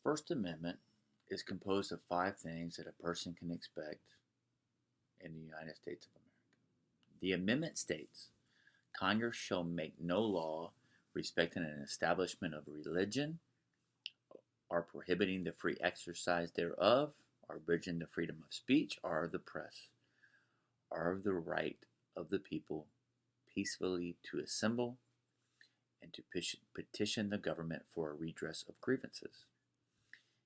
First Amendment is composed of five things that a person can expect in the United States of America. The amendment states Congress shall make no law respecting an establishment of religion, or prohibiting the free exercise thereof, or abridging the freedom of speech or of the press, or of the right of the people peacefully to assemble and to petition the government for a redress of grievances.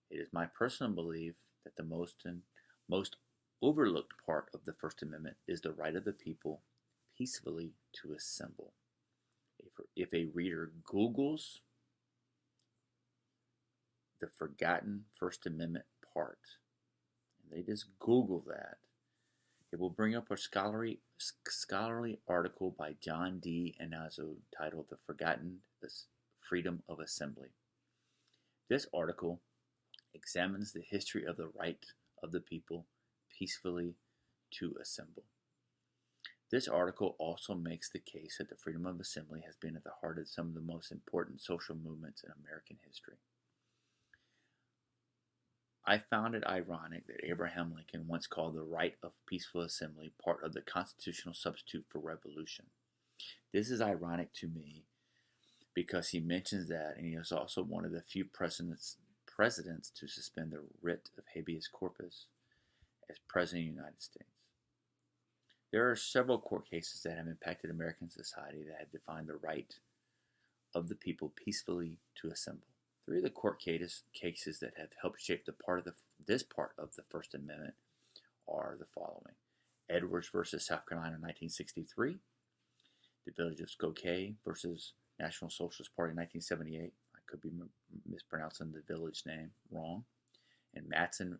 It is my personal belief that the most overlooked part of the First Amendment is the right of the people peacefully to assemble. If a reader Googles the forgotten First Amendment part, and they just Google that, it will bring up a scholarly article by John D. Inazzo titled "The Forgotten Freedom of Assembly." This article examines the history of the right of the people peacefully to assemble. This article also makes the case that the freedom of assembly has been at the heart of some of the most important social movements in American history. I found it ironic that Abraham Lincoln once called the right of peaceful assembly part of the constitutional substitute for revolution. This is ironic to me because he mentions that, and he is also one of the few presidents to suspend the writ of habeas corpus as President of the United States. There are several court cases that have impacted American society that have defined the right of the people peacefully to assemble. Three of the court cases that have helped shape this part of the First Amendment are the following: Edwards versus South Carolina, 1963; the Village of Skokie versus National Socialist Party, 1978. I could be mispronouncing the village name wrong. And Matson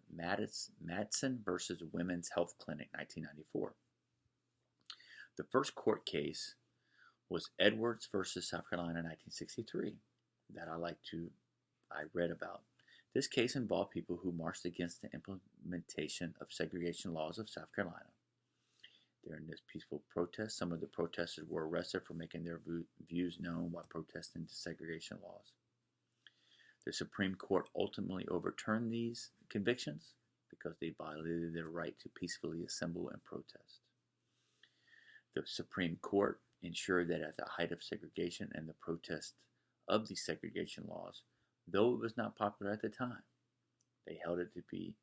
versus Women's Health Clinic, 1994. The first court case was Edwards versus South Carolina, 1963, that I read about. This case involved people who marched against the implementation of segregation laws of South Carolina. During this peaceful protest, some of the protesters were arrested for making their views known while protesting desegregation laws. The Supreme Court ultimately overturned these convictions because they violated their right to peacefully assemble and protest. The Supreme Court ensured that at the height of segregation and the protest of these segregation laws, though it was not popular at the time, they held it to be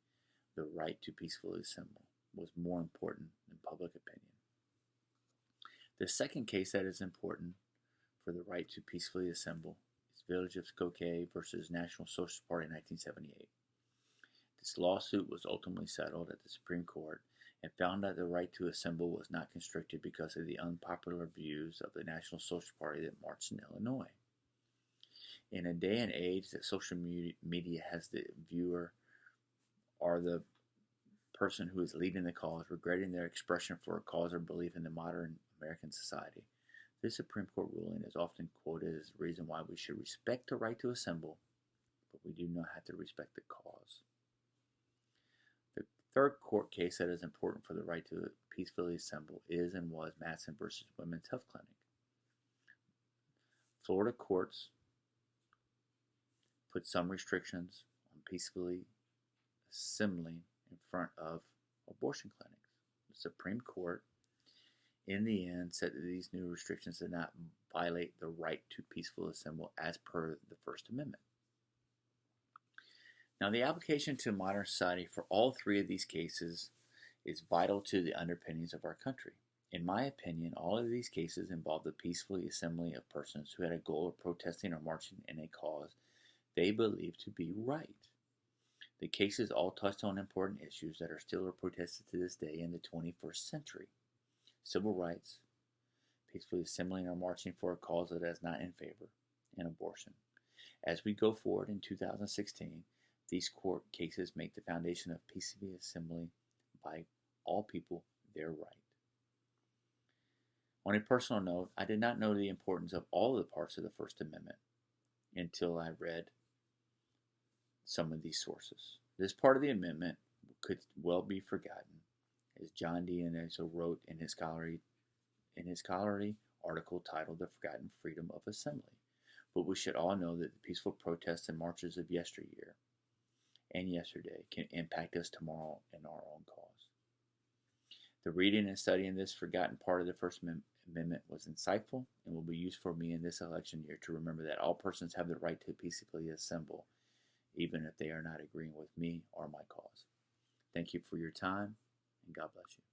the right to peacefully assemble was more important than public opinion. The second case that is important for the right to peacefully assemble is Village of Skokie versus National Socialist Party, 1978. This lawsuit was ultimately settled at the Supreme Court and found that the right to assemble was not constricted because of the unpopular views of the National Socialist Party that marched in Illinois. In a day and age that social media has the viewer or the person who is leading the cause regretting their expression for a cause or belief in the modern American society, this Supreme Court ruling is often quoted as the reason why we should respect the right to assemble, but we do not have to respect the cause. The third court case that is important for the right to peacefully assemble is and was Matson versus Women's Health Clinic. Florida courts put some restrictions on peacefully assembling in front of abortion clinics. The Supreme Court, in the end, said that these new restrictions did not violate the right to peacefully assemble as per the First Amendment. Now, the application to modern society for all three of these cases is vital to the underpinnings of our country. In my opinion, all of these cases involve the peaceful assembly of persons who had a goal of protesting or marching in a cause they believe to be right. The cases all touched on important issues that are still protested to this day in the 21st century: civil rights, peacefully assembling or marching for a cause that is not in favor, and abortion. As we go forward in 2016, these court cases make the foundation of peacefully assembling by all people their right. On a personal note, I did not know the importance of all of the parts of the First Amendment until I read some of these sources. This part of the amendment could well be forgotten, as John D. Inazzo wrote in his scholarly article titled "The Forgotten Freedom of Assembly." But we should all know that the peaceful protests and marches of yesteryear and yesterday can impact us tomorrow in our own cause. The reading and studying this forgotten part of the First Amendment was insightful and will be used for me in this election year to remember that all persons have the right to peaceably assemble, even if they are not agreeing with me or my cause. Thank you for your time, and God bless you.